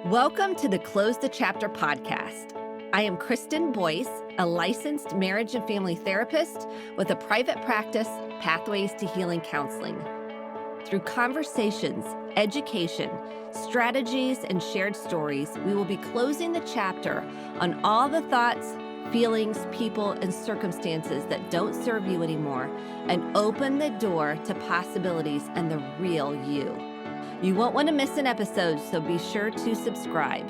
Welcome to the Close the Chapter podcast. I am Kristen Boyce, a licensed marriage and family therapist with a private practice, Pathways to Healing Counseling. Through conversations, education, strategies, and shared stories, we will be closing the chapter on all the thoughts, feelings, people, and circumstances that don't serve you anymore and open the door to possibilities and the real you. You won't want to miss an episode, so be sure to subscribe.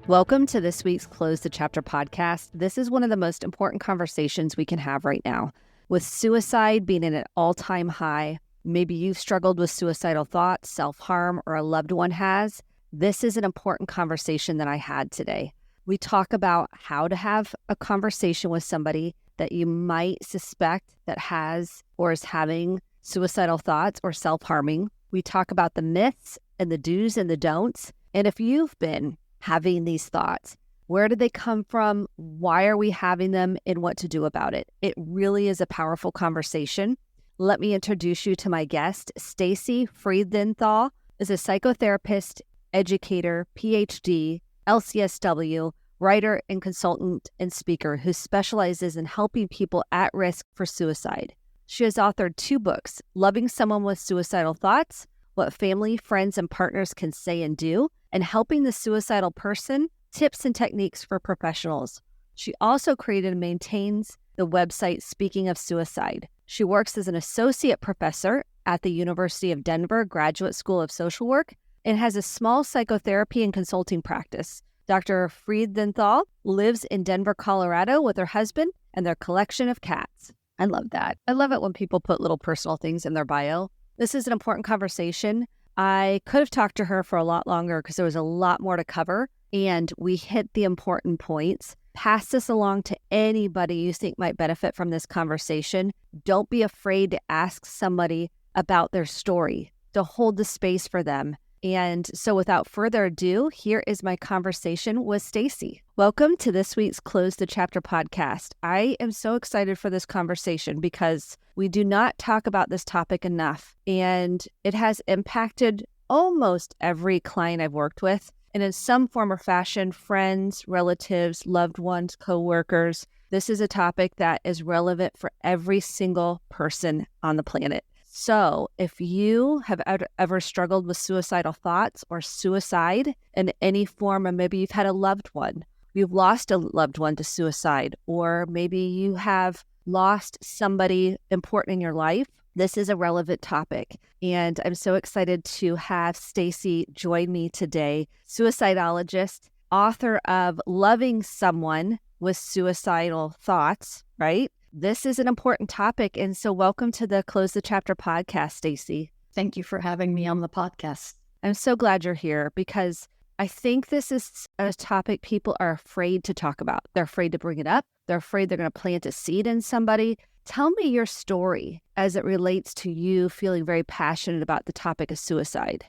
Welcome to this week's Close the Chapter podcast. This is one of the most important conversations we can have right now. With suicide being at an all-time high, maybe you've struggled with suicidal thoughts, self-harm, or a loved one has. This is an important conversation that I had today. We talk about how to have a conversation with somebody that you might suspect that has or is having suicidal thoughts or self-harming. We talk about the myths and the do's and the don'ts. And if you've been having these thoughts, where did they come from? Why are we having them? And what to do about it? It really is a powerful conversation. Let me introduce you to my guest. Stacey Freedenthal is a psychotherapist, educator, PhD, LCSW, writer and consultant and speaker who specializes in helping people at risk for suicide. She has authored 2 books, Loving Someone with Suicidal Thoughts, What Family, Friends, and Partners Can Say and Do, and Helping the Suicidal Person, Tips and Techniques for Professionals. She also created and maintains the website Speaking of Suicide. She works as an associate professor at the University of Denver Graduate School of Social Work and has a small psychotherapy and consulting practice. Dr. Freedenthal lives in Denver, Colorado with her husband and their collection of cats. I love that. I love it when people put little personal things in their bio. This is an important conversation. I could have talked to her for a lot longer because there was a lot more to cover, and we hit the important points. Pass this along to anybody you think might benefit from this conversation. Don't be afraid to ask somebody about their story, to hold the space for them. And so without further ado, here is my conversation with Stacey. Welcome to this week's Close the Chapter podcast. I am so excited for this conversation because we do not talk about this topic enough, and it has impacted almost every client I've worked with. And in some form or fashion, friends, relatives, loved ones, coworkers, this is a topic that is relevant for every single person on the planet. So if you have ever struggled with suicidal thoughts or suicide in any form, or maybe you've had a loved one, you've lost a loved one to suicide, or maybe you have lost somebody important in your life, this is a relevant topic. And I'm so excited to have Stacey join me today, suicidologist, author of Loving Someone with Suicidal Thoughts, right? This is an important topic, and so welcome to the Close the Chapter podcast, Stacey. Thank you for having me on the podcast. I'm so glad you're here because I think this is a topic people are afraid to talk about. They're afraid to bring it up. They're afraid they're going to plant a seed in somebody. Tell me your story as it relates to you feeling very passionate about the topic of suicide.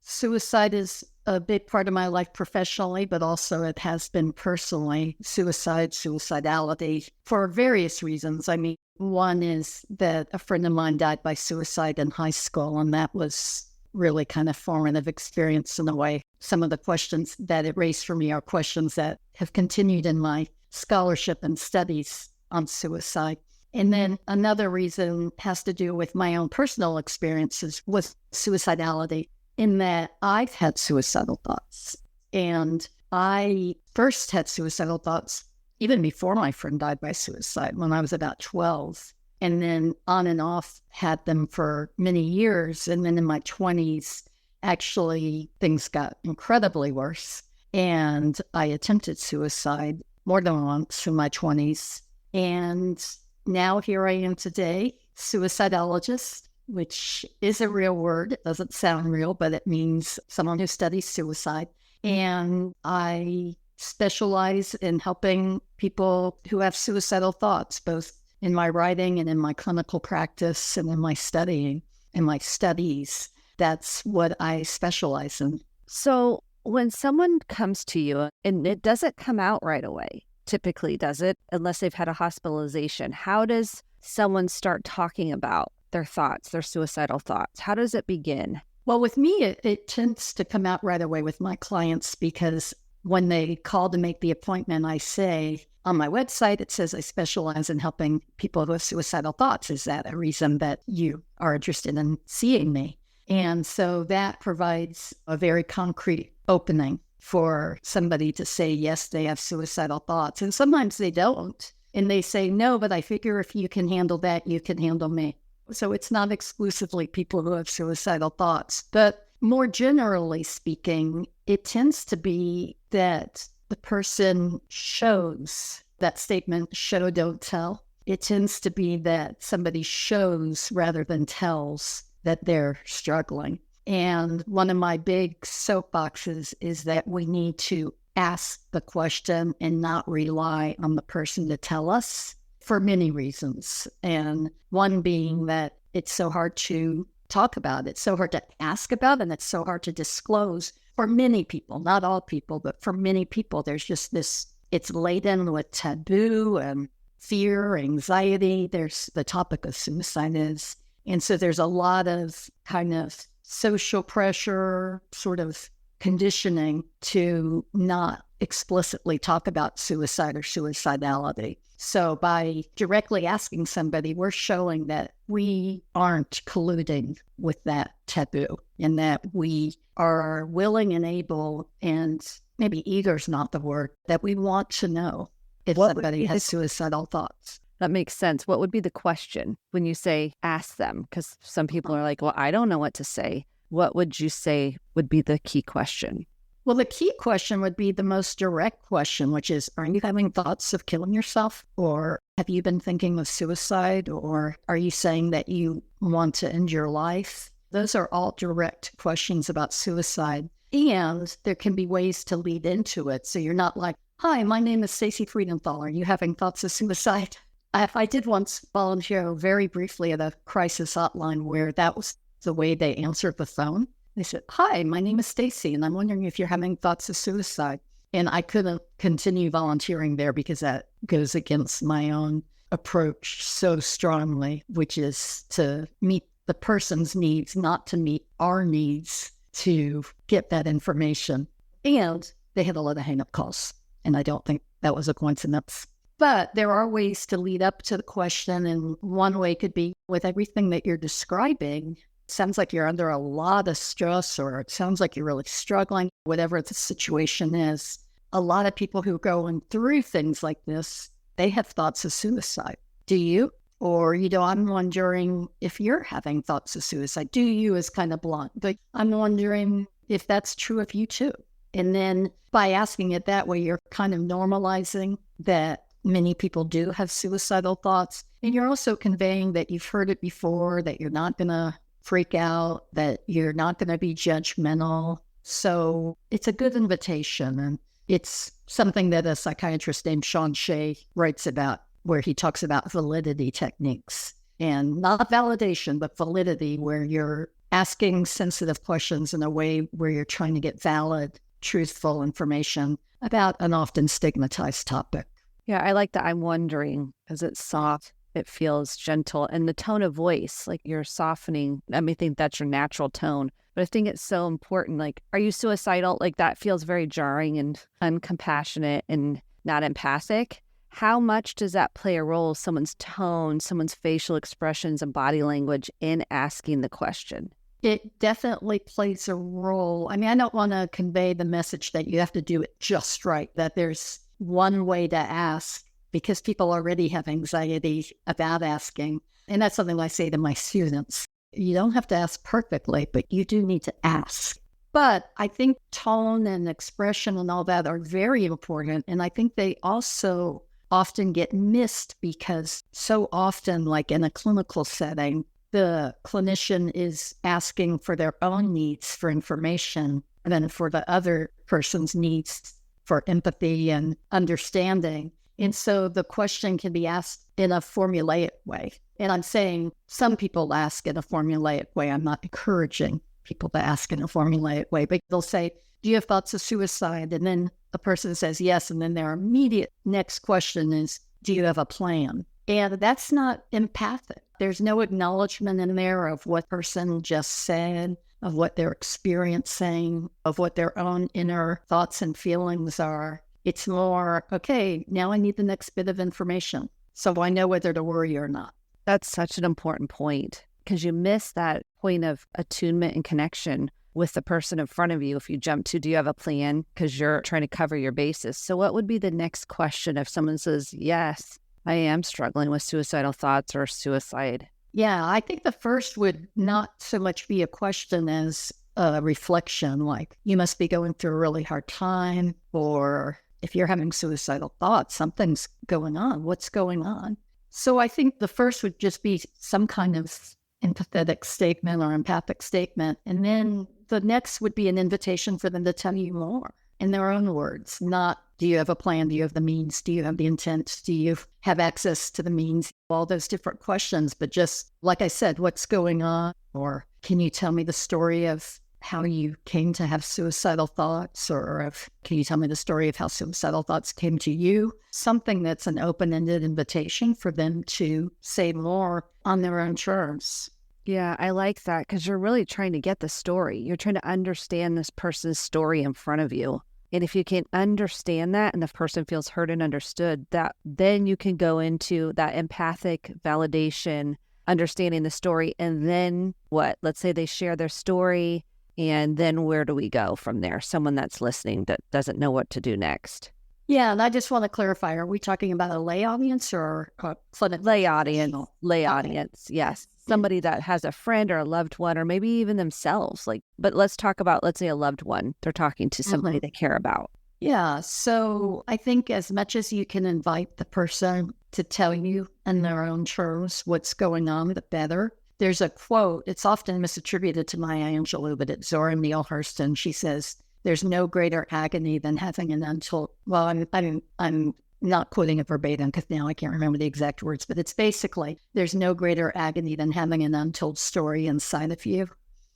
Suicide is a big part of my life professionally, but also it has been personally. Suicidality, for various reasons. I mean, one is that a friend of mine died by suicide in high school, and that was really kind of formative experience in a way. Some of the questions that it raised for me are questions that have continued in my scholarship and studies on suicide. And then another reason has to do with my own personal experiences with suicidality, in that I've had suicidal thoughts. And I first had suicidal thoughts even before my friend died by suicide, when I was about 12. And then on and off had them for many years. And then in my 20s, actually, things got incredibly worse. And I attempted suicide more than once in my 20s. And now here I am today, suicidologist, which is a real word. It doesn't sound real, but it means someone who studies suicide. And I specialize in helping people who have suicidal thoughts, both in my writing and in my clinical practice and in my studying and my studies. That's what I specialize in. So when someone comes to you, and it doesn't come out right away, typically, does it? Unless they've had a hospitalization. How does someone start talking about their thoughts, their suicidal thoughts? How does it begin? Well, with me, it tends to come out right away with my clients because when they call to make the appointment, I say on my website, it says I specialize in helping people with suicidal thoughts. Is that a reason that you are interested in seeing me? And so that provides a very concrete opening for somebody to say, yes, they have suicidal thoughts. And sometimes they don't. And they say, no, but I figure if you can handle that, you can handle me. So it's not exclusively people who have suicidal thoughts. But more generally speaking, it tends to be that the person shows that statement, show, don't tell. It tends to be that somebody shows rather than tells that they're struggling. And one of my big soapboxes is that we need to ask the question and not rely on the person to tell us for many reasons. And one being that it's so hard to talk about, it's so hard to ask about, and it's so hard to disclose for many people, not all people, but for many people, there's just this, it's laden with taboo and fear, anxiety. There's the topic of suicide is. And so there's a lot of kind of social pressure, sort of conditioning to not explicitly talk about suicide or suicidality. So by directly asking somebody, we're showing that we aren't colluding with that taboo and that we are willing and able, and maybe eager is not the word, that we want to know if somebody has suicidal thoughts. That makes sense. What would be the question when you say ask them? Because some people are like, well, I don't know what to say. What would you say would be the key question? Well, the key question would be the most direct question, which is, are you having thoughts of killing yourself? Or have you been thinking of suicide? Or are you saying that you want to end your life? Those are all direct questions about suicide. And there can be ways to lead into it. So you're not like, hi, my name is Stacey Freedenthal. Are you having thoughts of suicide? I did once volunteer very briefly at a crisis hotline where that was the way they answered the phone. They said, hi, my name is Stacey, and I'm wondering if you're having thoughts of suicide. And I couldn't continue volunteering there because that goes against my own approach so strongly, which is to meet the person's needs, not to meet our needs to get that information. And they had a lot of hang-up calls, and I don't think that was a coincidence. But there are ways to lead up to the question, and one way could be with everything that you're describing, sounds like you're under a lot of stress, or it sounds like you're really struggling, whatever the situation is. A lot of people who are going through things like this, they have thoughts of suicide. Do you? Or, I'm wondering if you're having thoughts of suicide. Do you is kind of blunt, but I'm wondering if that's true of you too. And then by asking it that way, you're kind of normalizing that many people do have suicidal thoughts. And you're also conveying that you've heard it before, that you're not going to freak out, that you're not going to be judgmental. So it's a good invitation. And it's something that a psychiatrist named Sean Shea writes about, where he talks about validity techniques, and not validation, but validity, where you're asking sensitive questions in a way where you're trying to get valid, truthful information about an often stigmatized topic. Yeah, I like that I'm wondering, because it's soft. It feels gentle. And the tone of voice, like you're softening. I mean, I think that's your natural tone. But I think it's so important. Like, are you suicidal? Like, that feels very jarring and uncompassionate and not empathic. How much does that play a role, someone's tone, someone's facial expressions and body language in asking the question? It definitely plays a role. I mean, I don't want to convey the message that you have to do it just right, that there's one way to ask, because people already have anxiety about asking. And that's something I say to my students. You don't have to ask perfectly, but you do need to ask. But I think tone and expression and all that are very important. And I think they also often get missed, because so often, like in a clinical setting, the clinician is asking for their own needs for information, and then for the other person's needs for empathy and understanding. And so the question can be asked in a formulaic way. And I'm saying some people ask in a formulaic way. I'm not encouraging people to ask in a formulaic way, but they'll say, do you have thoughts of suicide? And then a person says yes. And then their immediate next question is, do you have a plan? And that's not empathic. There's no acknowledgement in there of what person just said. of what they're experiencing, of what their own inner thoughts and feelings are. It's more, okay, now I need the next bit of information so I know whether to worry or not. That's such an important point, because you miss that point of attunement and connection with the person in front of you if you jump to, do you have a plan? Because you're trying to cover your bases. So what would be the next question if someone says, yes, I am struggling with suicidal thoughts or suicide? Yeah, I think the first would not so much be a question as a reflection, like you must be going through a really hard time, or if you're having suicidal thoughts, something's going on. What's going on? So I think the first would just be some kind of empathetic statement or empathic statement. And then the next would be an invitation for them to tell you more in their own words, not do you have a plan? Do you have the means? Do you have the intent? Do you have access to the means? All those different questions, but just like I said, what's going on? Or can you tell me the story of how you came to have suicidal thoughts? Or can you tell me the story of how suicidal thoughts came to you? Something that's an open-ended invitation for them to say more on their own terms. Yeah, I like that, because you're really trying to get the story. You're trying to understand this person's story in front of you. And if you can understand that and the person feels heard and understood, that then you can go into that empathic validation, understanding the story. And then what? Let's say they share their story. And then where do we go from there? Someone that's listening that doesn't know what to do next. Yeah, and I just want to clarify, are we talking about a lay audience or a clinic? Lay audience, Okay. audience, yes. Somebody that has a friend or a loved one, or maybe even themselves. But let's talk about, let's say, a loved one. They're talking to somebody they care about. Yeah, so I think as much as you can invite the person to tell you in their own terms what's going on, the better. There's a quote, it's often misattributed to Maya Angelou, but it's Zora Neale Hurston. She says, there's no greater agony than having an untold, well, I'm not quoting it verbatim because now I can't remember the exact words, but it's basically, there's no greater agony than having an untold story inside of you.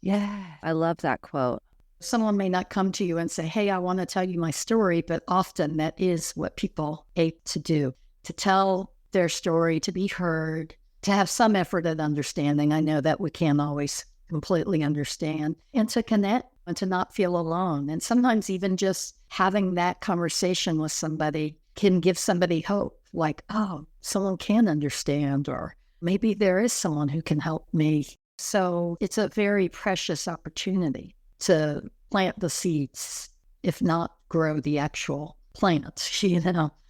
Yeah, I love that quote. Someone may not come to you and say, hey, I want to tell you my story, but often that is what people ache to do, to tell their story, to be heard, to have some effort at understanding. I know that we can't always completely understand, and to connect and to not feel alone. And sometimes even just having that conversation with somebody can give somebody hope, like, oh, someone can understand, or maybe there is someone who can help me. So it's a very precious opportunity to plant the seeds, if not grow the actual plant,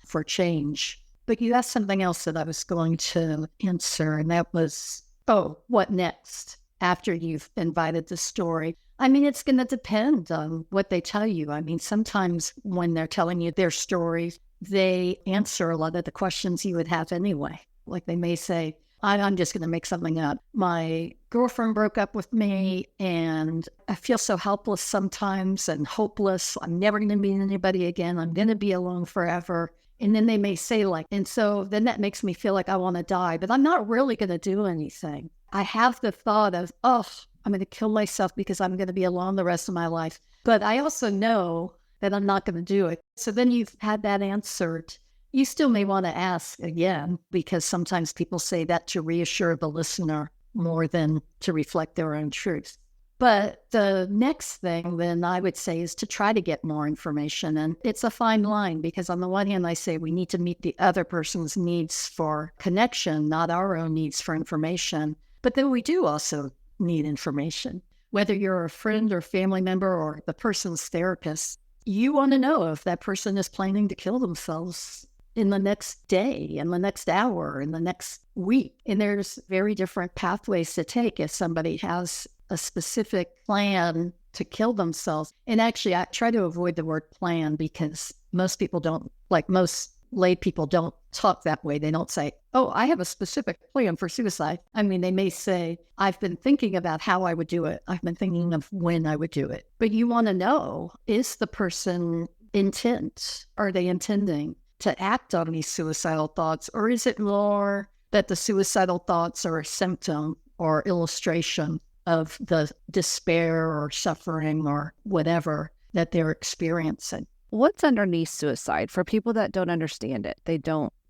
for change. But you asked something else that I was going to answer, and that was, what next after you've invited the story? I mean, it's going to depend on what they tell you. I mean, sometimes when they're telling you their stories, they answer a lot of the questions you would have anyway. Like they may say, I'm just going to make something up. My girlfriend broke up with me and I feel so helpless sometimes and hopeless. I'm never going to meet anybody again. I'm going to be alone forever. And then they may say and so then that makes me feel like I want to die, but I'm not really going to do anything. I have the thought of, I'm going to kill myself because I'm going to be alone the rest of my life. But I also know that I'm not going to do it. So then you've had that answered. You still may want to ask again, because sometimes people say that to reassure the listener more than to reflect their own truth. But the next thing then I would say is to try to get more information. And it's a fine line, because on the one hand, I say we need to meet the other person's needs for connection, not our own needs for information. But then we do also need information. Whether you're a friend or family member or the person's therapist, you want to know if that person is planning to kill themselves in the next day, in the next hour, in the next week. And there's very different pathways to take if somebody has a specific plan to kill themselves. And actually, I try to avoid the word plan, because most people don't, like most lay people don't talk that way. They don't say, I have a specific plan for suicide. I mean, they may say, I've been thinking about how I would do it. I've been thinking of when I would do it. But you want to know, is the person intent? Are they intending to act on these suicidal thoughts? Or is it more that the suicidal thoughts are a symptom or illustration of the despair or suffering or whatever that they're experiencing? What's underneath suicide for people that don't understand it?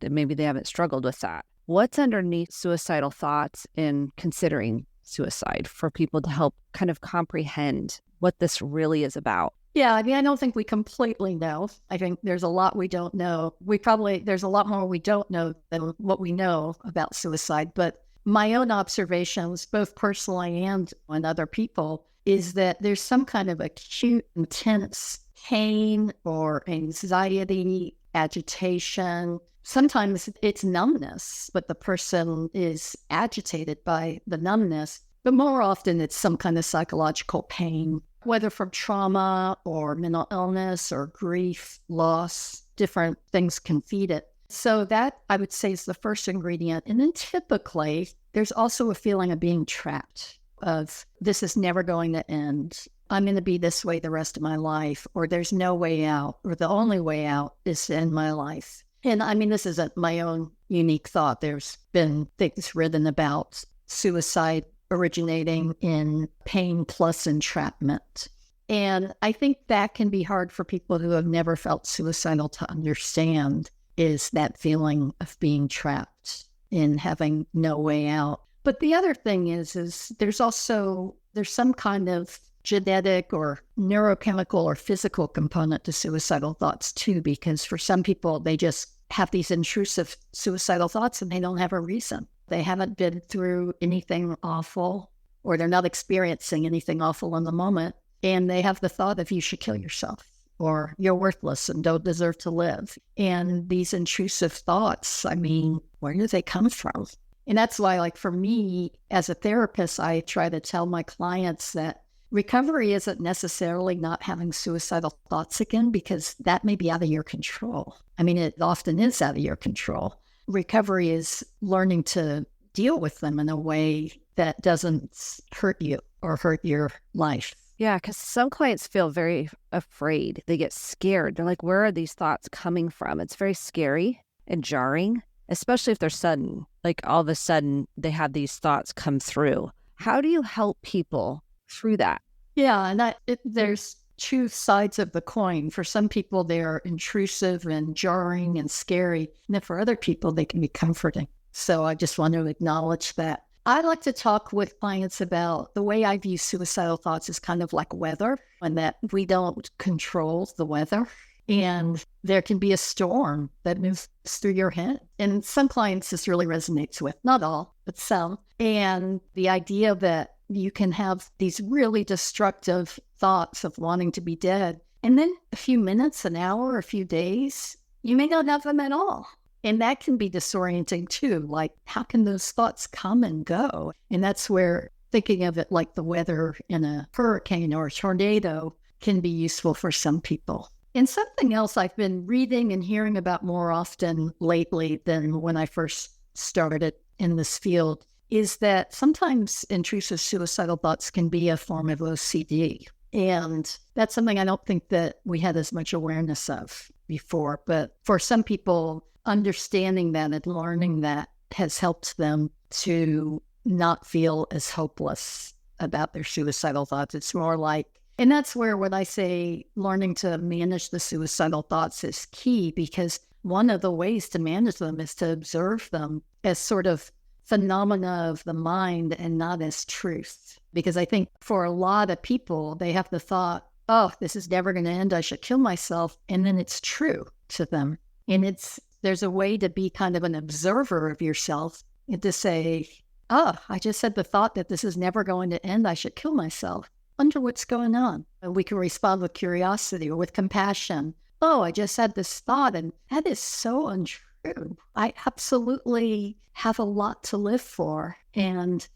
Maybe they haven't struggled with that. What's underneath suicidal thoughts in considering suicide for people to help kind of comprehend what this really is about? Yeah, I mean, I don't think we completely know. I think there's a lot we don't know. There's a lot more we don't know than what we know about suicide. But my own observations, both personally and on other people, is that there's some kind of acute, intense pain or anxiety, agitation. Sometimes it's numbness, but the person is agitated by the numbness. But more often, it's some kind of psychological pain, whether from trauma or mental illness or grief, loss, different things can feed it. So that, I would say, is the first ingredient. And then typically, there's also a feeling of being trapped, of this is never going to end. I'm going to be this way the rest of my life, or there's no way out, or the only way out is to end my life. And I mean, this isn't my own unique thought. There's been things written about suicide originating in pain plus entrapment. And I think that can be hard for people who have never felt suicidal to understand, is that feeling of being trapped and having no way out. But the other thing is there's some kind of genetic or neurochemical or physical component to suicidal thoughts too, because for some people, they just have these intrusive suicidal thoughts and they don't have a reason. They haven't been through anything awful, or they're not experiencing anything awful in the moment. And they have the thought of you should kill yourself, or you're worthless and don't deserve to live. And these intrusive thoughts, I mean, where do they come from? And that's why, like for me, as a therapist, I try to tell my clients that recovery isn't necessarily not having suicidal thoughts again, because that may be out of your control. I mean, it often is out of your control. Recovery is learning to deal with them in a way that doesn't hurt you or hurt your life. Yeah, because some clients feel very afraid. They get scared. They're like, where are these thoughts coming from? It's very scary and jarring, especially if they're sudden. Like all of a sudden, they have these thoughts come through. How do you help people through that? Yeah, and there's two sides of the coin. For some people, they're intrusive and jarring and scary. And then for other people, they can be comforting. So I just want to acknowledge that. I like to talk with clients about the way I view suicidal thoughts is kind of like weather, and that we don't control the weather. And there can be a storm that moves through your head. And some clients this really resonates with, not all, but some. And the idea that you can have these really destructive thoughts of wanting to be dead. And then a few minutes, an hour, a few days, you may not have them at all. And that can be disorienting too. Like, how can those thoughts come and go? And that's where thinking of it like the weather in a hurricane or a tornado can be useful for some people. And something else I've been reading and hearing about more often lately than when I first started in this field is that sometimes intrusive suicidal thoughts can be a form of OCD. And that's something I don't think that we had as much awareness of before. But for some people, understanding that and learning that has helped them to not feel as hopeless about their suicidal thoughts. It's more like, and that's where when I say learning to manage the suicidal thoughts is key, because one of the ways to manage them is to observe them as sort of phenomena of the mind and not as truth. Because I think for a lot of people, they have the thought, oh, this is never going to end, I should kill myself. And then it's true to them. And there's a way to be kind of an observer of yourself and to say, oh, I just had the thought that this is never going to end, I should kill myself. Wonder what's going on. And we can respond with curiosity or with compassion. Oh, I just had this thought, and that is so untrue. I absolutely have a lot to live for. And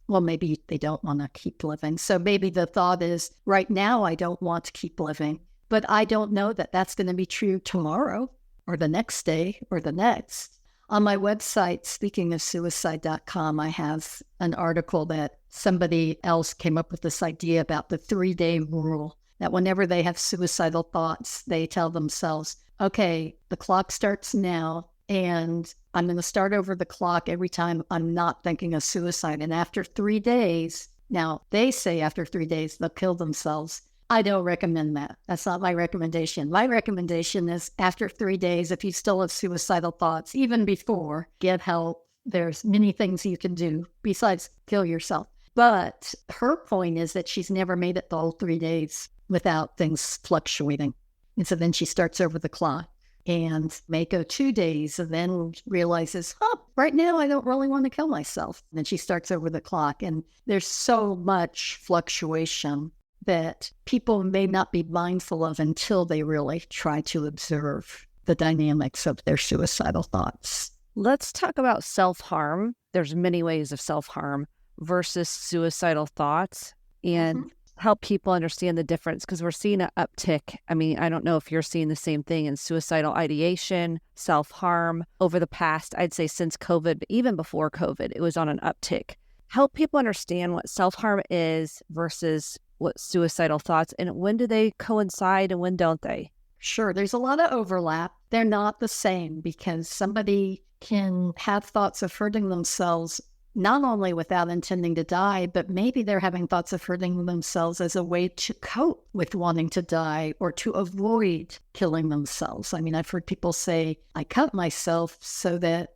maybe they don't want to keep living. So maybe the thought is, right now, I don't want to keep living. But I don't know that that's going to be true tomorrow or the next day or the next. On my website, speakingofsuicide.com, I have an article that somebody else came up with this idea about the 3-day rule, that whenever they have suicidal thoughts, they tell themselves, okay, the clock starts now, and I'm going to start over the clock every time I'm not thinking of suicide. And after 3 days, now they say after 3 days, they'll kill themselves. I don't recommend that. That's not my recommendation. My recommendation is after 3 days, if you still have suicidal thoughts, even before, get help, There's many things you can do besides kill yourself. But her point is that she's never made it the whole 3 days without things fluctuating. And so then she starts over the clock and may go 2 days and then realizes, right now I don't really want to kill myself. And then she starts over the clock. And there's so much fluctuation that people may not be mindful of until they really try to observe the dynamics of their suicidal thoughts. Let's talk about self-harm. There's many ways of self-harm versus suicidal thoughts, and help people understand the difference, because we're seeing an uptick. I mean, I don't know if you're seeing the same thing in suicidal ideation, self-harm over the past, I'd say since COVID, but even before COVID, it was on an uptick. Help people understand what self-harm is versus what suicidal thoughts, and when do they coincide and when don't they? Sure, there's a lot of overlap. They're not the same, because somebody can have thoughts of hurting themselves not only without intending to die, but maybe they're having thoughts of hurting themselves as a way to cope with wanting to die or to avoid killing themselves. I mean, I've heard people say, I cut myself so that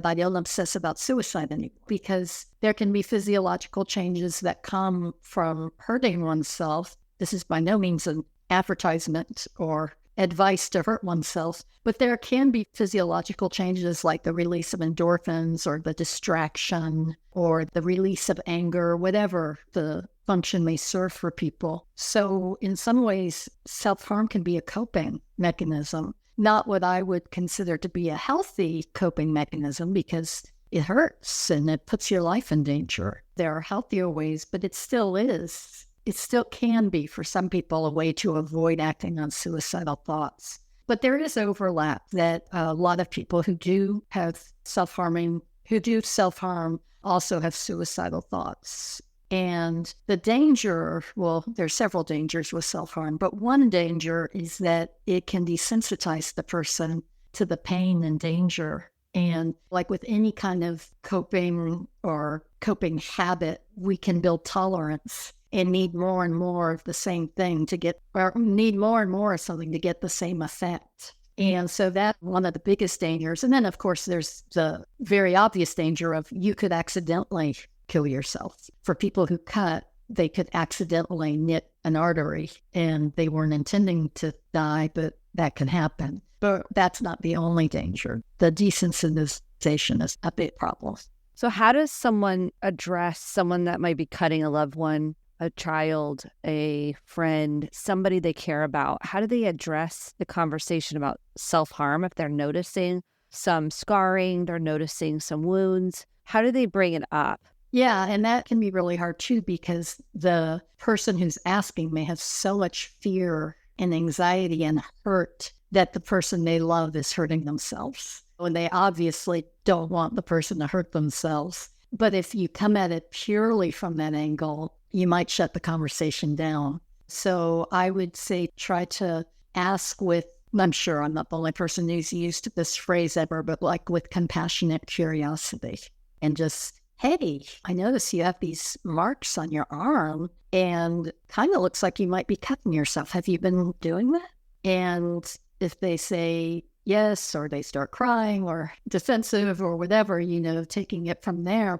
I don't obsess about suicide anymore, because there can be physiological changes that come from hurting oneself. This is by no means an advertisement or advice to hurt oneself, but there can be physiological changes like the release of endorphins or the distraction or the release of anger, whatever the function may serve for people. So in some ways, self-harm can be a coping mechanism, not what I would consider to be a healthy coping mechanism, because it hurts and it puts your life in danger. There are healthier ways, but it still is. It still can be, for some people, a way to avoid acting on suicidal thoughts. But there is overlap that a lot of people who do have self-harm also have suicidal thoughts. And the danger, well, there's several dangers with self-harm, but one danger is that it can desensitize the person to the pain and danger. And like with any kind of coping or coping habit, we can build tolerance and need more and more of the same thing need more and more of something to get the same effect. And so that's one of the biggest dangers. And then, of course, there's the very obvious danger of you could accidentally kill yourself. For people who cut, they could accidentally knit an artery and they weren't intending to die, but that can happen. But that's not the only danger. The desensitization is a big problem. So how does someone address someone that might be cutting a loved one, a child, a friend, somebody they care about? How do they address the conversation about self-harm if they're noticing some scarring, they're noticing some wounds? How do they bring it up? Yeah, and that can be really hard too, because the person who's asking may have so much fear and anxiety and hurt that the person they love is hurting themselves. And they obviously don't want the person to hurt themselves. But if you come at it purely from that angle, you might shut the conversation down. So I would say try to ask with, I'm sure I'm not the only person who's used this phrase ever, but like with compassionate curiosity, and just, hey, I notice you have these marks on your arm and kind of looks like you might be cutting yourself. Have you been doing that? And if they say yes, or they start crying or defensive or whatever, taking it from there.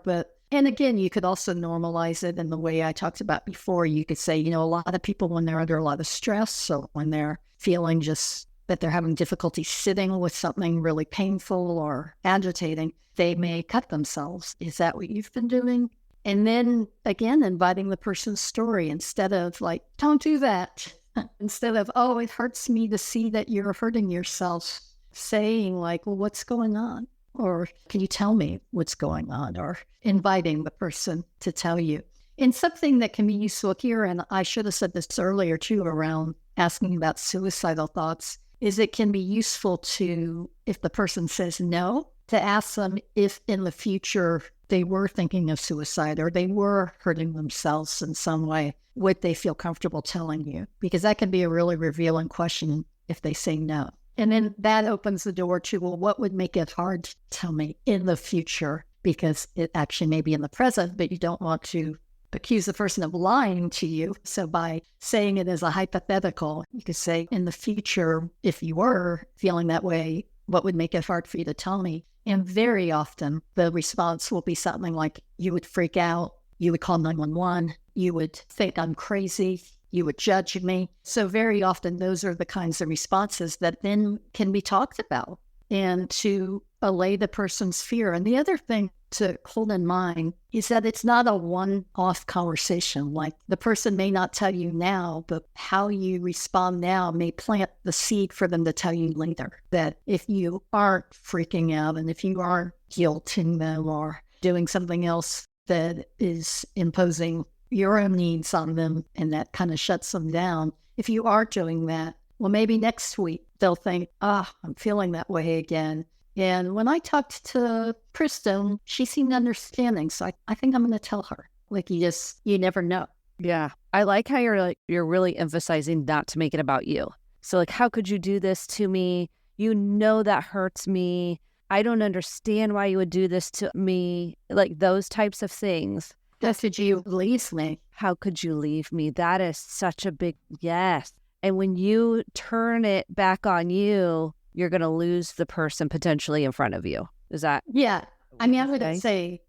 And again, you could also normalize it in the way I talked about before. You could say, a lot of people, when they're under a lot of stress, or when they're feeling just that they're having difficulty sitting with something really painful or agitating, they may cut themselves. Is that what you've been doing? And then again, inviting the person's story instead of like, don't do that. Instead of, oh, it hurts me to see that you're hurting yourself. Saying like, well, what's going on? Or can you tell me what's going on? Or inviting the person to tell you. And something that can be useful here, and I should have said this earlier too, around asking about suicidal thoughts, is it can be useful to, if the person says no, to ask them if in the future they were thinking of suicide or they were hurting themselves in some way, would they feel comfortable telling you? Because that can be a really revealing question if they say no. And then that opens the door to, well, what would make it hard to tell me in the future? Because it actually may be in the present, but you don't want to accuse the person of lying to you. So by saying it as a hypothetical, you could say, in the future, if you were feeling that way, what would make it hard for you to tell me? And very often the response will be something like, you would freak out, you would call 911, you would think I'm crazy, you would judge me. So very often those are the kinds of responses that then can be talked about and to allay the person's fear. And the other thing to hold in mind is that it's not a one-off conversation. Like, the person may not tell you now, but how you respond now may plant the seed for them to tell you later. That if you aren't freaking out and if you aren't guilting them or doing something else that is imposing your own needs on them and that kind of shuts them down, if you are doing that, well, maybe next week they'll think, I'm feeling that way again. And when I talked to Kristen, she seemed understanding. So I think I'm going to tell her. Like, you never know. Yeah. I like how you're really emphasizing not to make it about you. So like, how could you do this to me? You know that hurts me. I don't understand why you would do this to me. Like, those types of things. How could you leave me? How could you leave me? That is such a big yes. And when you turn it back on you, you're going to lose the person potentially in front of you. Is that? Yeah. I mean, I wouldn't say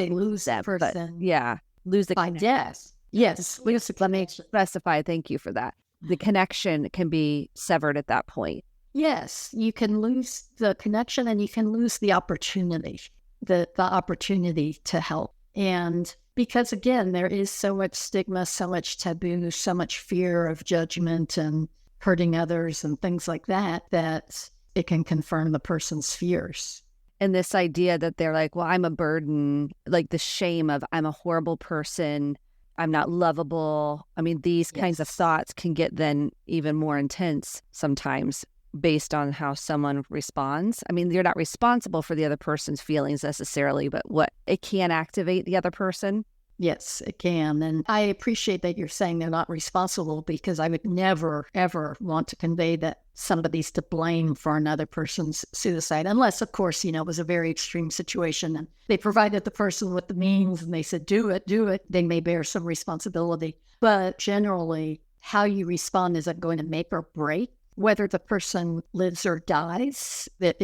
lose that person. Yeah. Lose the connection. Yes. Let me specify. Thank you for that. The connection can be severed at that point. Yes. You can lose the connection and you can lose the opportunity, the opportunity to help. And because, again, there is so much stigma, so much taboo, so much fear of judgment and hurting others and things like that, that it can confirm the person's fears. And this idea that they're like, well, I'm a burden, like the shame of I'm a horrible person, I'm not lovable. I mean, these kinds of thoughts can get then even more intense sometimes based on how someone responds. I mean, you're not responsible for the other person's feelings necessarily, but it can activate the other person. Yes, it can. And I appreciate that you're saying they're not responsible, because I would never, ever want to convey that somebody's to blame for another person's suicide. Unless, of course, it was a very extreme situation and they provided the person with the means and they said, do it. They may bear some responsibility. But generally, how you respond isn't going to make or break whether the person lives or dies. That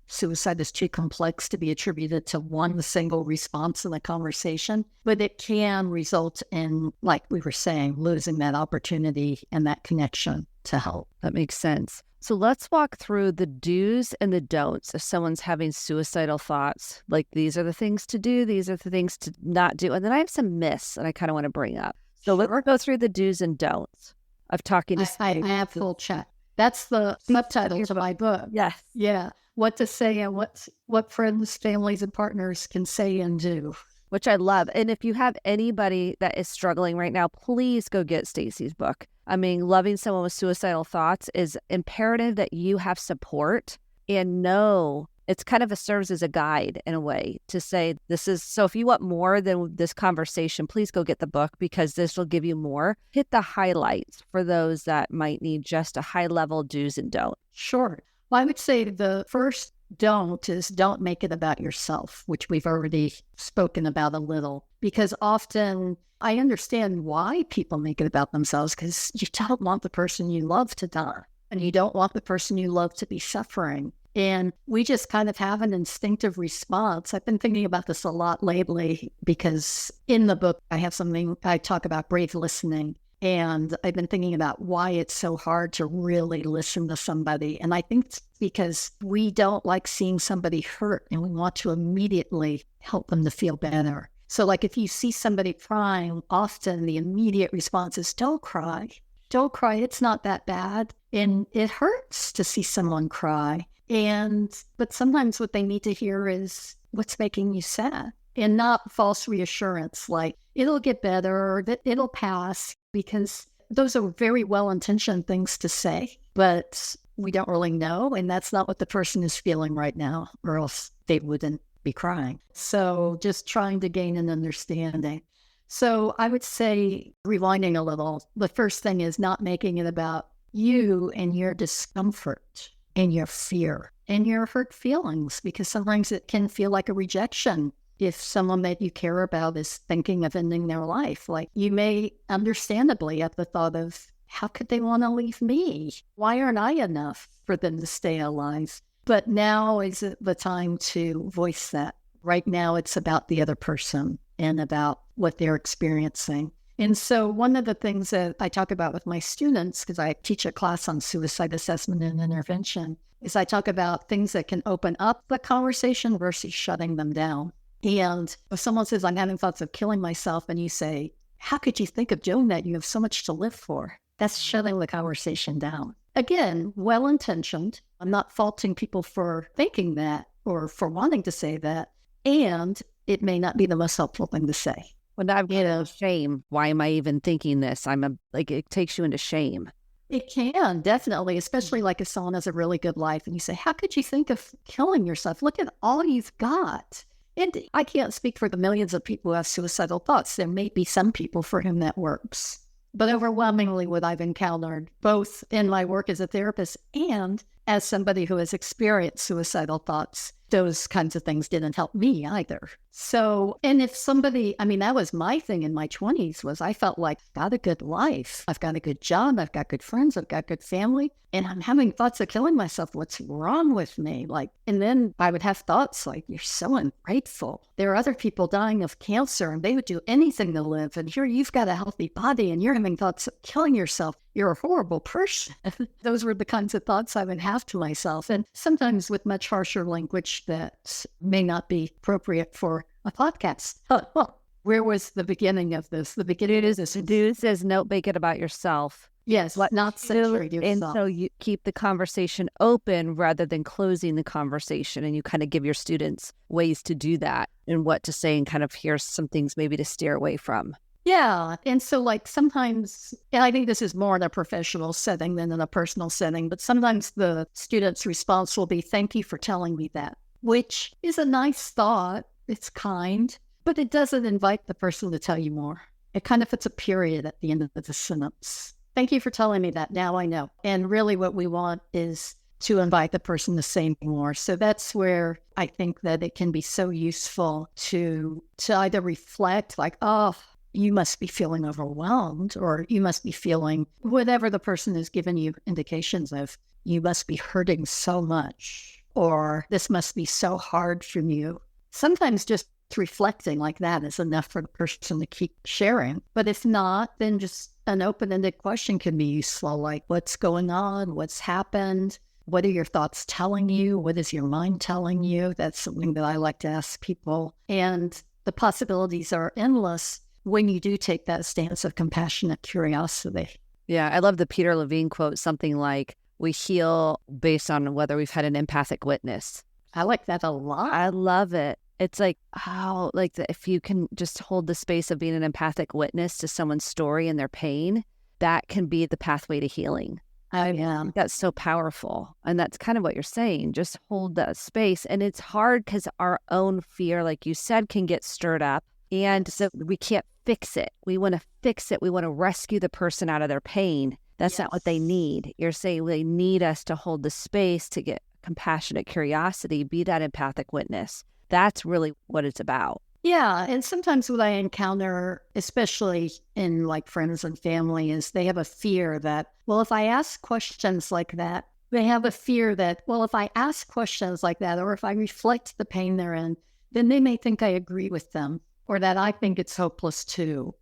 suicide is too complex to be attributed to one single response in a conversation, but it can result in, like we were saying, losing that opportunity and that connection to help. That makes sense. So let's walk through the do's and the don'ts if someone's having suicidal thoughts. Like, these are the things to do, these are the things to not do. And then I have some myths that I kind of want to bring up. So let's go through the do's and don'ts of talking to I have full check. That's the subtitle to my book. Yes. Yeah. What to say and what friends, families, and partners can say and do. Which I love. And if you have anybody that is struggling right now, please go get Stacey's book. I mean, loving someone with suicidal thoughts is imperative that you have support and know it's kind of serves as a guide in a way to say this is, so if you want more than this conversation, please go get the book, because this will give you more. Hit the highlights for those that might need just a high level do's and don'ts. Sure. Well, I would say the first don't is don't make it about yourself, which we've already spoken about a little, because often I understand why people make it about themselves, because you don't want the person you love to die and you don't want the person you love to be suffering. And we just kind of have an instinctive response. I've been thinking about this a lot lately because in the book, I have something I talk about brave listening. And I've been thinking about why it's so hard to really listen to somebody. And I think it's because we don't like seeing somebody hurt and we want to immediately help them to feel better. So like if you see somebody crying, often the immediate response is, don't cry. Don't cry. It's not that bad. And it hurts to see someone cry. But sometimes what they need to hear is what's making you sad, and not false reassurance like it'll get better or that it'll pass, because those are very well-intentioned things to say, but we don't really know. And that's not what the person is feeling right now, or else they wouldn't be crying. So just trying to gain an understanding. So I would say, rewinding a little, the first thing is not making it about you and your discomfort and your fear and your hurt feelings, because sometimes it can feel like a rejection if someone that you care about is thinking of ending their life. Like, you may understandably have the thought of, how could they want to leave me? Why aren't I enough for them to stay alive? But now is the time to voice that. Right now, it's about the other person and about what they're experiencing. And so one of the things that I talk about with my students, because I teach a class on suicide assessment and intervention, is I talk about things that can open up the conversation versus shutting them down. And if someone says, I'm having thoughts of killing myself, and you say, how could you think of doing that? You have so much to live for. That's shutting the conversation down. Again, well-intentioned. I'm not faulting people for thinking that or for wanting to say that. And it may not be the most helpful thing to say. When I've got shame, why am I even thinking this? It takes you into shame. It can, definitely, especially like if someone has a really good life and you say, how could you think of killing yourself? Look at all you've got. And I can't speak for the millions of people who have suicidal thoughts. There may be some people for whom that works. But overwhelmingly, what I've encountered, both in my work as a therapist and as somebody who has experienced suicidal thoughts, those kinds of things didn't help me either. So, and if somebody, that was my thing in my 20s, was I felt like I've got a good life. I've got a good job. I've got good friends. I've got good family. And I'm having thoughts of killing myself. What's wrong with me? And then I would have thoughts like, you're so ungrateful. There are other people dying of cancer and they would do anything to live. And here you've got a healthy body and you're having thoughts of killing yourself. You're a horrible person. Those were the kinds of thoughts I would have to myself. And sometimes with much harsher language that may not be appropriate for a podcast. Well, where was the beginning of this? The beginning is this. Dude says, note, make it about yourself. Yes, not centering yourself. And so you keep the conversation open rather than closing the conversation. And you kind of give your students ways to do that and what to say and kind of here's some things maybe to steer away from. Yeah. And so sometimes, and I think this is more in a professional setting than in a personal setting, but sometimes the student's response will be, thank you for telling me that, which is a nice thought. It's kind, but it doesn't invite the person to tell you more. It kind of puts a period at the end of the sentence. Thank you for telling me that. Now I know. And really what we want is to invite the person to say more. So that's where I think that it can be so useful to either reflect like, oh, you must be feeling overwhelmed, or you must be feeling whatever the person has given you indications of. You must be hurting so much, or this must be so hard for you. Sometimes just reflecting like that is enough for the person to keep sharing. But if not, then just an open-ended question can be useful, like what's going on, what's happened, what are your thoughts telling you, what is your mind telling you? That's something that I like to ask people. And the possibilities are endless when you do take that stance of compassionate curiosity. Yeah, I love the Peter Levine quote, something like, we heal based on whether we've had an empathic witness. I like that a lot. I love it. It's like, how, if you can just hold the space of being an empathic witness to someone's story and their pain, that can be the pathway to healing. Oh, yeah. That's so powerful. And that's kind of what you're saying. Just hold that space. And it's hard because our own fear, like you said, can get stirred up. And so we can't fix it. We want to fix it. We want to rescue the person out of their pain. That's not what they need. You're saying they need us to hold the space to get compassionate curiosity, be that empathic witness. That's really what it's about. Yeah. And sometimes what I encounter, especially in friends and family, is they have a fear that, well, if I ask questions like that, they have a fear that, well, if I ask questions like that, or if I reflect the pain they're in, then they may think I agree with them, or that I think it's hopeless too.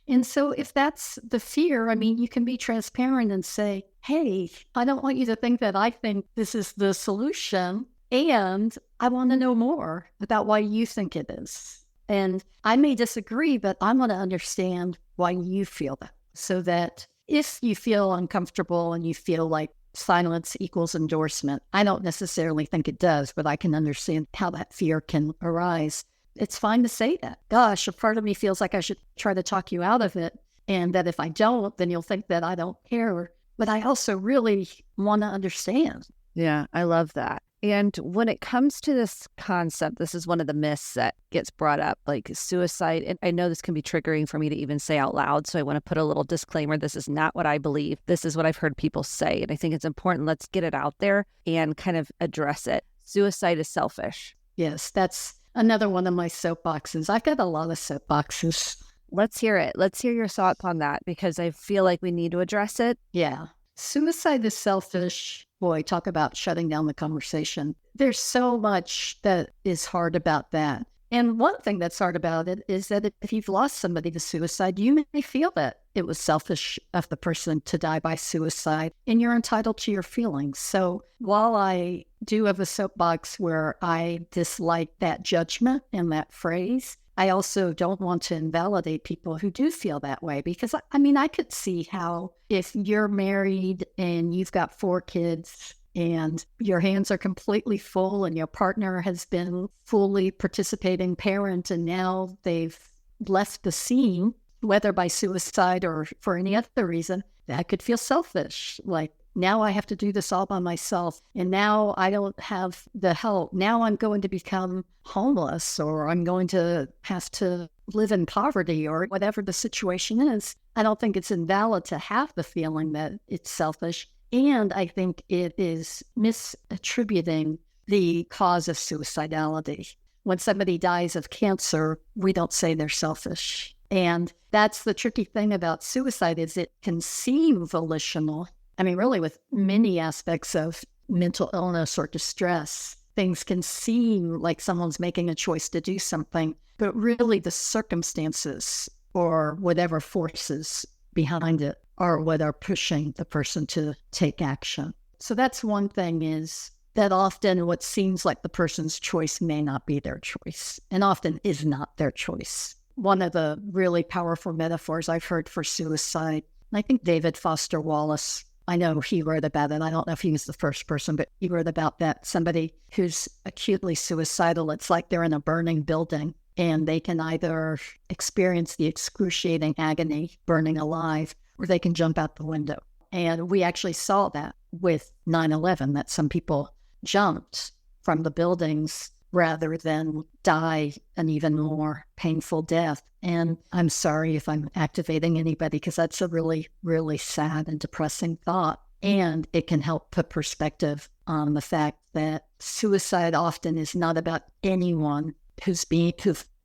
And so if that's the fear, you can be transparent and say, hey, I don't want you to think that I think this is the solution. And I want to know more about why you think it is. And I may disagree, but I want to understand why you feel that. So that if you feel uncomfortable and you feel like silence equals endorsement, I don't necessarily think it does, but I can understand how that fear can arise. It's fine to say that. Gosh, a part of me feels like I should try to talk you out of it. And that if I don't, then you'll think that I don't care. But I also really want to understand. Yeah, I love that. And when it comes to this concept, this is one of the myths that gets brought up, like suicide. And I know this can be triggering for me to even say out loud. So I want to put a little disclaimer. This is not what I believe. This is what I've heard people say. And I think it's important. Let's get it out there and kind of address it. Suicide is selfish. Yes, that's another one of my soapboxes. I've got a lot of soapboxes. Let's hear it. Let's hear your thoughts on that, because I feel like we need to address it. Yeah. Suicide is selfish. Boy, talk about shutting down the conversation. There's so much that is hard about that. And one thing that's hard about it is that if you've lost somebody to suicide, you may feel that it was selfish of the person to die by suicide, and you're entitled to your feelings. So while I do have a soapbox where I dislike that judgment and that phrase, I also don't want to invalidate people who do feel that way, because I mean, I could see how if you're married and you've got 4 kids and your hands are completely full and your partner has been fully participating parent and now they've left the scene, whether by suicide or for any other reason, that could feel selfish. Like, now I have to do this all by myself. And now I don't have the help. Now I'm going to become homeless, or I'm going to have to live in poverty, or whatever the situation is. I don't think it's invalid to have the feeling that it's selfish. And I think it is misattributing the cause of suicidality. When somebody dies of cancer, we don't say they're selfish. And that's the tricky thing about suicide, is it can seem volitional. I mean, really, with many aspects of mental illness or distress, things can seem like someone's making a choice to do something, but really the circumstances or whatever forces behind it are what are pushing the person to take action. So that's one thing, is that often what seems like the person's choice may not be their choice, and often is not their choice. One of the really powerful metaphors I've heard for suicide, I think David Foster Wallace, I know he wrote about it. I don't know if he was the first person, but he wrote about that. Somebody who's acutely suicidal, it's like they're in a burning building and they can either experience the excruciating agony, burning alive, or they can jump out the window. And we actually saw that with 9/11, that some people jumped from the buildings rather than die an even more painful death. And I'm sorry if I'm activating anybody, because that's a really, really sad and depressing thought. And it can help put perspective on the fact that suicide often is not about anyone who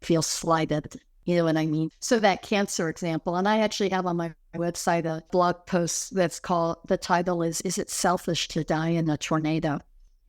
feels slighted. You know what I mean? So that cancer example, and I actually have on my website a blog post that's called, the title is it selfish to die in a tornado?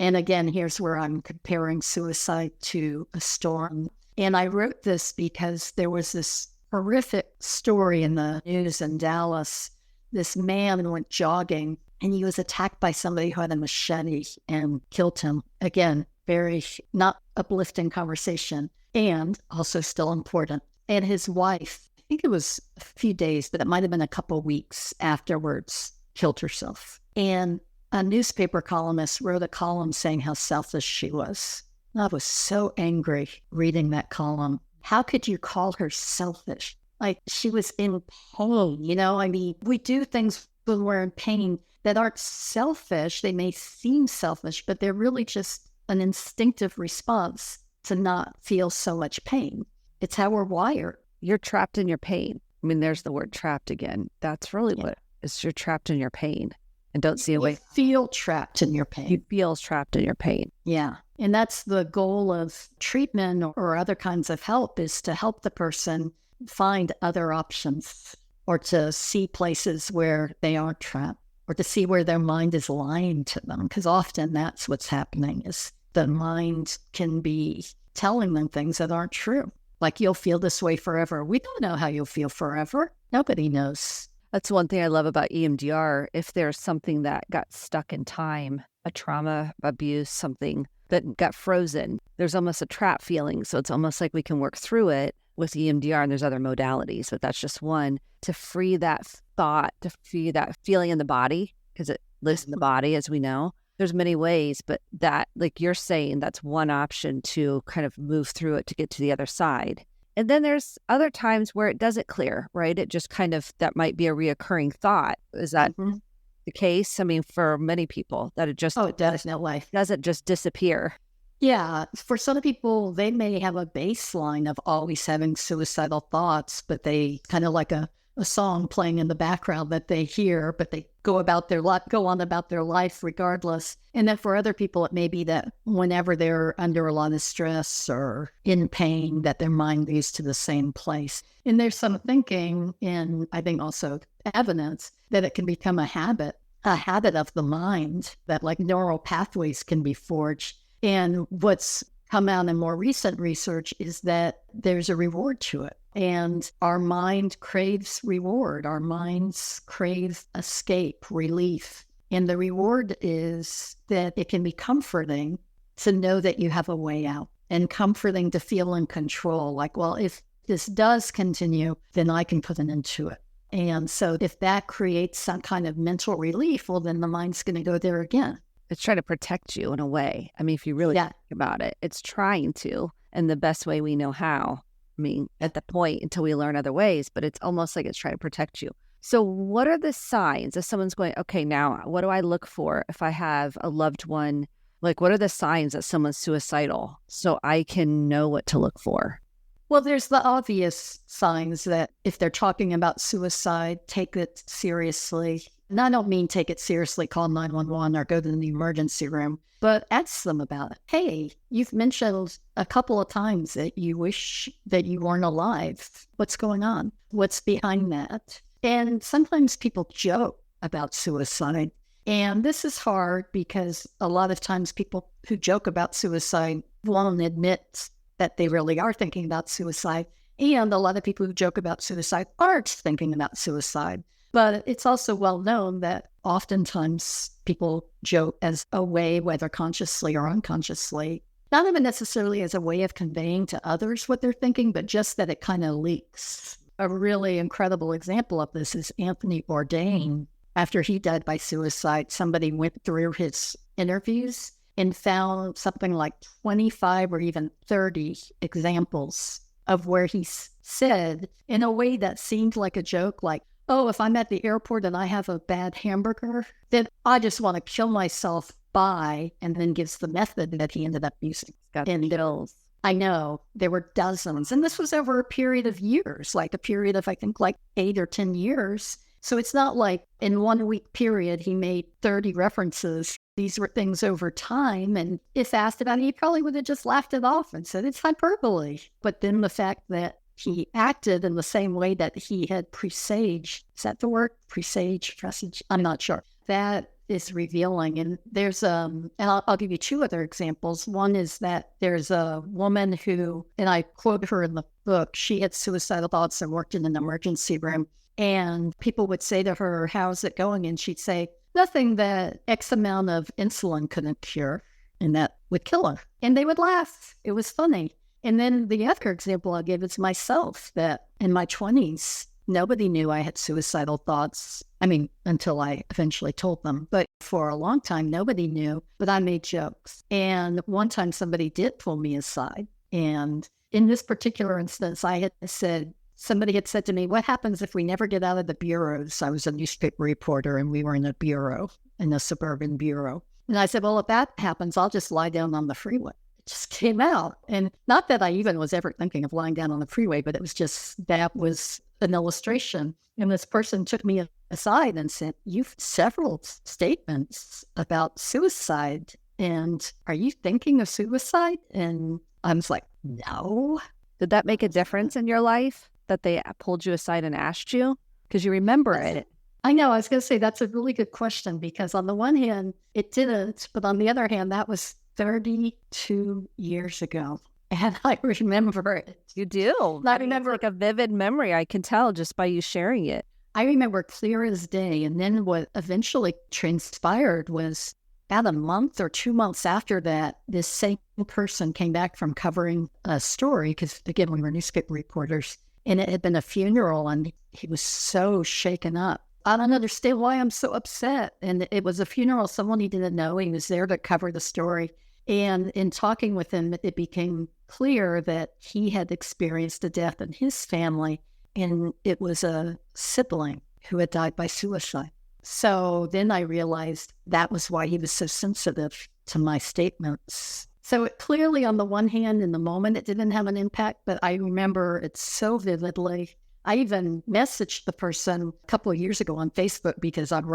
And again, here's where I'm comparing suicide to a storm. And I wrote this because there was this horrific story in the news in Dallas. This man went jogging and he was attacked by somebody who had a machete and killed him. Again, very not uplifting conversation, and also still important. And his wife, I think it was a few days, but it might have been a couple of weeks afterwards, killed herself. And a newspaper columnist wrote a column saying how selfish she was. I was so angry reading that column. How could you call her selfish? Like, she was in pain, you know? I mean, we do things when we're in pain that aren't selfish. They may seem selfish, but they're really just an instinctive response to not feel so much pain. It's how we're wired. You're trapped in your pain. I mean, there's the word trapped again. That's really what is, you're trapped in your pain and don't see a way. You feel trapped in your pain. You feel trapped in your pain. Yeah. And that's the goal of treatment or other kinds of help, is to help the person find other options, or to see places where they aren't trapped, or to see where their mind is lying to them. Because often that's what's happening, is the mind can be telling them things that aren't true. Like, you'll feel this way forever. We don't know how you'll feel forever. Nobody knows. That's one thing I love about EMDR. If there's something that got stuck in time, a trauma, abuse, something that got frozen, there's almost a trap feeling. So it's almost like we can work through it with EMDR, and there's other modalities, but that's just one, to free that thought, to free that feeling in the body, because it lives in the body, as we know. There's many ways, but that, like you're saying, that's one option to kind of move through it to get to the other side. And then there's other times where it doesn't clear, right? It just kind of, that might be a reoccurring thought. Is that the case? I mean, for many people, that it just doesn't just disappear. Yeah. For some people, they may have a baseline of always having suicidal thoughts, but they kind of like a song playing in the background that they hear, but they go on about their life regardless. And then for other people, it may be that whenever they're under a lot of stress or in pain, that their mind leads to the same place. And there's some thinking, and I think also evidence, that it can become a habit. a habit of the mind that like neural pathways can be forged. And what's come out in more recent research is that there's a reward to it. And our mind craves reward. Our minds crave escape, relief. And the reward is that it can be comforting to know that you have a way out, and comforting to feel in control. Like, well, if this does continue, then I can put an end to it. And so if that creates some kind of mental relief, well, then the mind's going to go there again. It's trying to protect you in a way. I mean, if you really think about it, it's trying to, and the best way we know how. I mean, at the point until we learn other ways, but it's almost like it's trying to protect you. So what are the signs if someone's going, okay, now what do I look for if I have a loved one? Like, what are the signs that someone's suicidal so I can know what to look for? Well, there's the obvious signs that if they're talking about suicide, take it seriously. And I don't mean take it seriously, call 911 or go to the emergency room, but ask them about it. Hey, you've mentioned a couple of times that you wish that you weren't alive. What's going on? What's behind that? And sometimes people joke about suicide. And this is hard because a lot of times people who joke about suicide won't admit that they really are thinking about suicide. And a lot of people who joke about suicide aren't thinking about suicide. But it's also well known that oftentimes people joke as a way, whether consciously or unconsciously, not even necessarily as a way of conveying to others what they're thinking, but just that it kind of leaks. A really incredible example of this is Anthony Bourdain. After he died by suicide, somebody went through his interviews and found something like 25 or even 30 examples of where he said, in a way that seemed like a joke, like, oh, if I'm at the airport and I have a bad hamburger, then I just want to kill myself by, and then gives the method that he ended up using. And bills. I know there were dozens, and this was over a period of years, like a period of, I think, like 8 or 10 years. So it's not like in 1 week period, he made 30 references. These were things over time. And if asked about it, he probably would have just laughed it off and said, it's hyperbole. But then the fact that he acted in the same way that he had presaged, is that the word? Presage, presage? I'm not sure. That is revealing. And there's, and I'll give you 2 other examples. One is that there's a woman who, and I quote her in the book, she had suicidal thoughts and worked in an emergency room. And people would say to her, how's it going? And she'd say, nothing that X amount of insulin couldn't cure. And that would kill her. And they would laugh. It was funny. And then the other example I'll give is myself, that in my 20s, nobody knew I had suicidal thoughts. I mean, until I eventually told them. But for a long time, nobody knew, but I made jokes. And one time somebody did pull me aside. And in this particular instance, somebody had said to me, what happens if we never get out of the bureaus? I was a newspaper reporter and we were in a bureau, in a suburban bureau. And I said, well, if that happens, I'll just lie down on the freeway. It just came out. And not that I even was ever thinking of lying down on the freeway, but it was just, that was an illustration. And this person took me aside and said, you've several statements about suicide. And are you thinking of suicide? And I was like, no. Did that make a difference in your life that they pulled you aside and asked you? Because you remember it. I know. I was going to say that's a really good question, because on the one hand, it didn't. But on the other hand, that was 32 years ago. And I remember it. You do. I remember like a vivid memory. I can tell just by you sharing it. I remember clear as day. And then what eventually transpired was about a month or 2 months after that, this same person came back from covering a story, because again, we were newspaper reporters, and it had been a funeral, and he was so shaken up. I don't understand why I'm so upset. And it was a funeral, someone he didn't know. He was there to cover the story. And in talking with him, it became clear that he had experienced a death in his family, and it was a sibling who had died by suicide. So then I realized that was why he was so sensitive to my statements. So it clearly, on the one hand, in the moment, it didn't have an impact, but I remember it so vividly. I even messaged the person a couple of years ago on Facebook, because I'm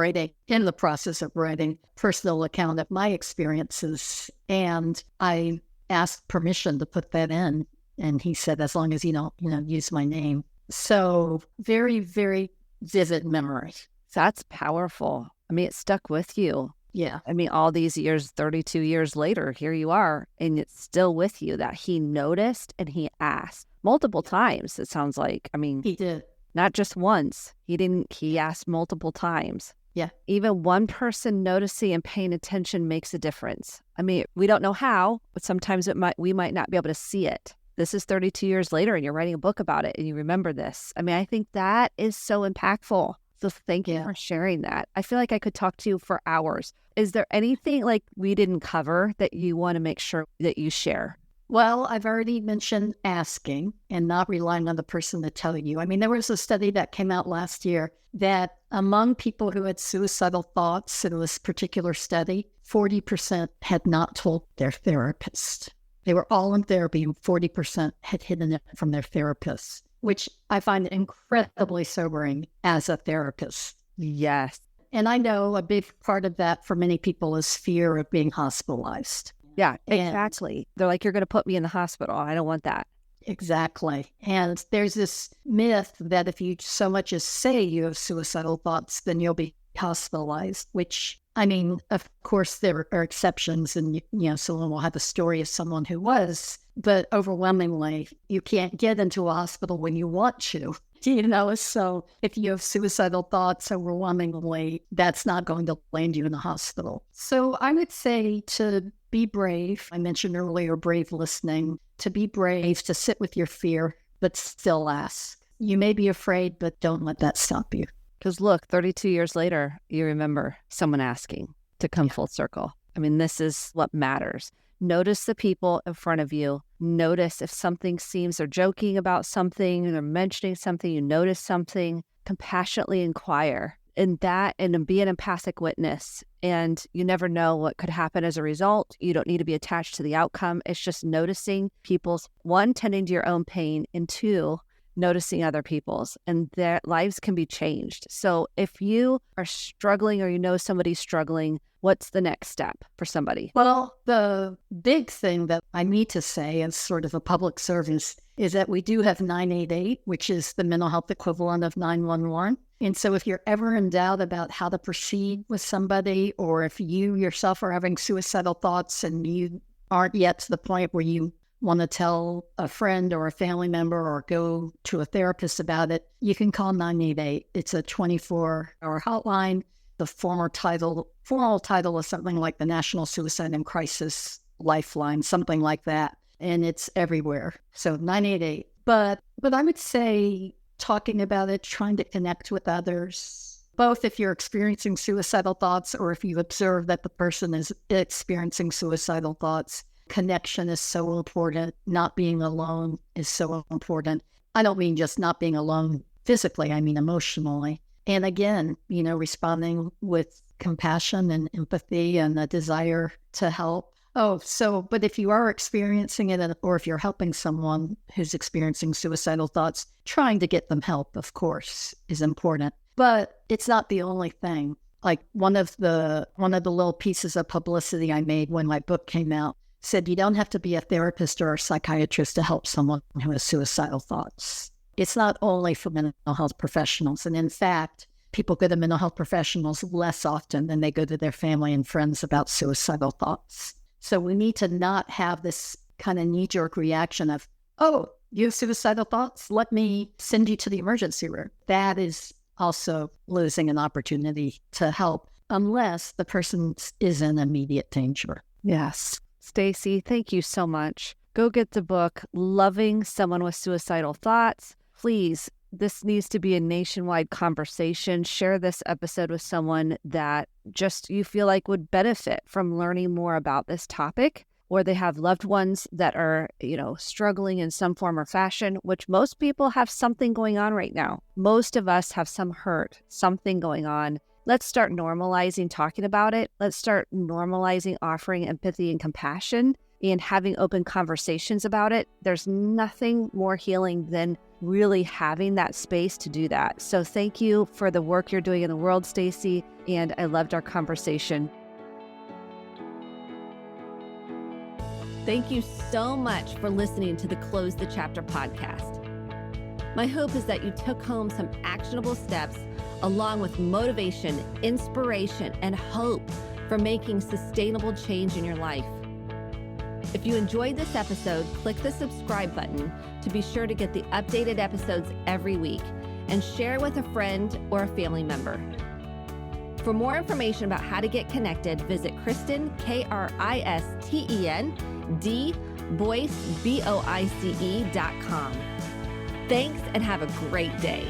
in the process of writing a personal account of my experiences. And I asked permission to put that in. And he said, as long as you don't, use my name. So very, very vivid memory. That's powerful. I mean, it stuck with you. Yeah. I mean, all these years, 32 years later, here you are, and it's still with you that he noticed and he asked multiple times, it sounds like. I mean, He did. not just once. He asked multiple times. Yeah. Even one person noticing and paying attention makes a difference. I mean, we don't know how, but sometimes we might not be able to see it. This is 32 years later and you're writing a book about it and you remember this. I mean, I think that is so impactful. So thank you for sharing that. I feel like I could talk to you for hours. Is there anything like we didn't cover that you want to make sure that you share? Well, I've already mentioned asking and not relying on the person to tell you. I mean, there was a study that came out last year that among people who had suicidal thoughts in this particular study, 40% had not told their therapist. They were all in therapy and 40% had hidden it from their therapist, which I find incredibly sobering as a therapist. Yes. And I know a big part of that for many people is fear of being hospitalized. Yeah, exactly. They're like, you're going to put me in the hospital. I don't want that. Exactly. And there's this myth that if you so much as say you have suicidal thoughts, then you'll be hospitalized, which, I mean, of course, there are exceptions. And, someone will have a story of someone who was, but overwhelmingly, you can't get into a hospital when you want to. So if you have suicidal thoughts, overwhelmingly, that's not going to land you in the hospital. So I would say to be brave. I mentioned earlier, brave listening, to be brave, to sit with your fear, but still ask. You may be afraid, but don't let that stop you. Because look, 32 years later, you remember someone asking to come full circle. I mean, this is what matters. Notice the people in front of you. Notice if something seems they're joking about something or mentioning something, you notice something, compassionately inquire. And be an empathic witness. And you never know what could happen as a result. You don't need to be attached to the outcome. It's just noticing people's, one, tending to your own pain, and two, noticing other people's, and their lives can be changed. So if you are struggling or you know somebody's struggling, what's the next step for somebody? Well, the big thing that I need to say as sort of a public service is that we do have 988, which is the mental health equivalent of 911. And so if you're ever in doubt about how to proceed with somebody, or if you yourself are having suicidal thoughts and you aren't yet to the point where you want to tell a friend or a family member or go to a therapist about it, you can call 988. It's a 24-hour hotline. The formal title is something like the National Suicide and Crisis Lifeline, something like that. And it's everywhere. So 988. But I would say talking about it, trying to connect with others, both if you're experiencing suicidal thoughts or if you observe that the person is experiencing suicidal thoughts. Connection is so important. Not being alone is so important. I don't mean just not being alone physically, I mean emotionally. And again, responding with compassion and empathy and a desire to help. But if you are experiencing it, or if you're helping someone who's experiencing suicidal thoughts, trying to get them help, of course, is important. But it's not the only thing. Like one of the little pieces of publicity I made when my book came out said you don't have to be a therapist or a psychiatrist to help someone who has suicidal thoughts. It's not only for mental health professionals. And in fact, people go to mental health professionals less often than they go to their family and friends about suicidal thoughts. So we need to not have this kind of knee-jerk reaction of, oh, you have suicidal thoughts? Let me send you to the emergency room. That is also losing an opportunity to help unless the person is in immediate danger. Yes. Stacey, thank you so much. Go get the book, Loving Someone with Suicidal Thoughts. Please, this needs to be a nationwide conversation. Share this episode with someone that just you feel like would benefit from learning more about this topic, or they have loved ones that are, struggling in some form or fashion, which most people have something going on right now. Most of us have some hurt, something going on. Let's start normalizing talking about it. Let's start normalizing offering empathy and compassion and having open conversations about it. There's nothing more healing than really having that space to do that. So thank you for the work you're doing in the world, Stacey, and I loved our conversation. Thank you so much for listening to the Close the Chapter podcast. My hope is that you took home some actionable steps along with motivation, inspiration, and hope for making sustainable change in your life. If you enjoyed this episode, click the subscribe button to be sure to get the updated episodes every week, and share with a friend or a family member. For more information about how to get connected, visit Kristen, KRISTEN, Boyce, BOICE.com. Thanks and have a great day.